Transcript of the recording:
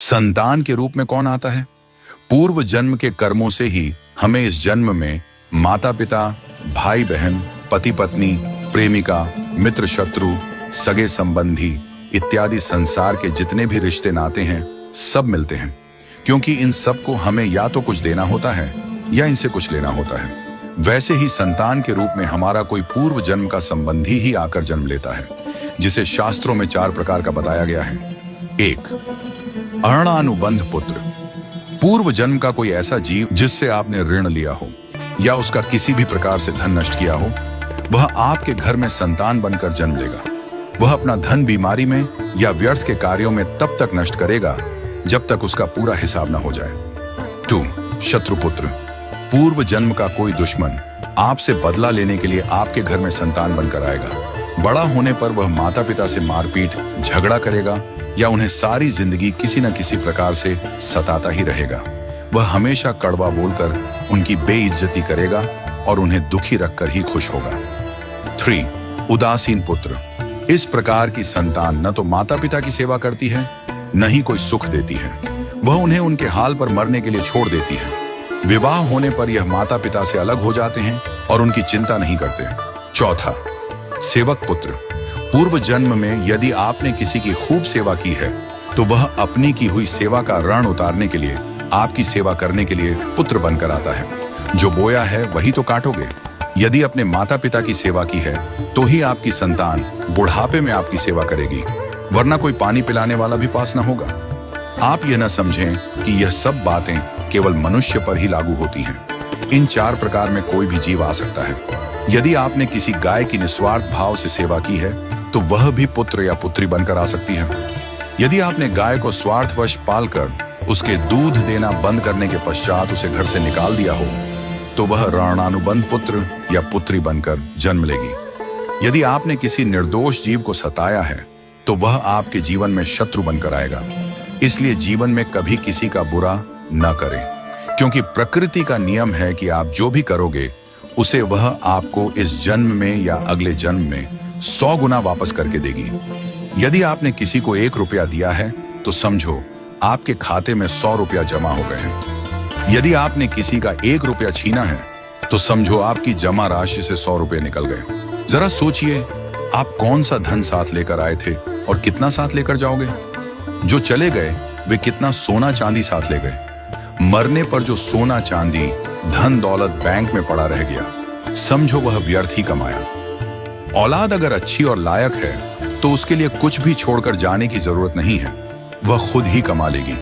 संतान के रूप में कौन आता है? पूर्व जन्म के कर्मों से ही हमें इस जन्म में माता पिता, भाई बहन, पति पत्नी, प्रेमिका, मित्र शत्रु, सगे संबंधी इत्यादि संसार के जितने भी रिश्ते नाते हैं सब मिलते हैं, क्योंकि इन सब को हमें या तो कुछ देना होता है या इनसे कुछ लेना होता है। वैसे ही संतान के रूप में हमारा कोई पूर्व जन्म का संबंधी ही आकर जन्म लेता है, जिसे शास्त्रों में 4 प्रकार का बताया गया है। 1. अणानुबंध पुत्र। पूर्व जन्म का कोई ऐसा जीव जिससे आपने ऋण लिया हो या उसका किसी भी प्रकार से धन नष्ट किया हो, वह आपके घर में संतान बनकर जन्म लेगा। वह अपना धन बीमारी में या व्यर्थ के कार्यों में तब तक नष्ट करेगा जब तक उसका पूरा हिसाब न हो जाए। 2. शत्रुपुत्र। पूर्व जन्म का कोई दुश्मन आपसे बदला लेने के लिए आपके घर में संतान बनकर आएगा। बड़ा होने पर वह माता पिता से मारपीट, झगड़ा करेगा या उन्हें सारी जिंदगी किसी न किसी प्रकार से सताता ही रहेगा। वह हमेशा कड़वा बोलकर उनकी बेइज्जती करेगा और उन्हें दुखी रखकर ही खुश होगा। 3. उदासीन पुत्र। इस प्रकार की संतान न तो माता पिता की सेवा करती है, न ही कोई सुख देती है। वह उन्हें उनके हाल पर मरने के लिए छोड़ देती है। विवाह होने पर यह माता पिता से अलग हो जाते हैं और उनकी चिंता नहीं करते। 4. सेवक पुत्र। पूर्व जन्म में यदि आपने किसी की खूब सेवा की है तो वह अपनी की हुई सेवा का ऋण उतारने के लिए आपकी सेवा करने के लिए पुत्र बनकर आता है। जो बोया है वही तो काटोगे। यदि अपने माता पिता की सेवा की है तो ही आपकी संतान बुढ़ापे में आपकी सेवा करेगी, वरना कोई पानी पिलाने वाला भी पास न होगा। आप यह न समझें कि यह सब बातें केवल मनुष्य पर ही लागू होती हैं। इन 4 प्रकार में कोई भी जीव आ सकता है। यदि आपने किसी गाय की निस्वार्थ भाव से सेवा की है तो वह भी पुत्र या पुत्री बनकर आ सकती है। यदि आपने गाय को स्वार्थवश पालकर उसके दूध देना बंद करने के पश्चात उसे घर से निकाल दिया हो तो वह ऋणानुबंध पुत्र या पुत्री बनकर जन्म लेगी। यदि आपने किसी निर्दोष जीव को सताया है तो वह आपके जीवन में शत्रु बनकर आएगा। इसलिए जीवन में कभी किसी का बुरा न करें, क्योंकि प्रकृति का नियम है कि आप जो भी करोगे उसे वह आपको इस जन्म में या अगले जन्म में 100 गुना वापस करके देगी। यदि आपने किसी को 1 रुपया दिया है तो समझो आपके खाते में 100 रुपया जमा हो गए हैं। यदि आपने किसी का 1 रुपया छीना है तो समझो आपकी जमा राशि से 100 रुपये निकल गए। जरा सोचिए, आप कौन सा धन साथ लेकर आए थे और कितना साथ लेकर जाओगे? जो चले गए वे कितना सोना चांदी साथ ले गए? मरने पर जो सोना चांदी, धन दौलत बैंक में पड़ा रह गया, समझो वह व्यर्थ ही कमाया। औलाद अगर अच्छी और लायक है तो उसके लिए कुछ भी छोड़कर जाने की जरूरत नहीं है, वह खुद ही कमा लेगी।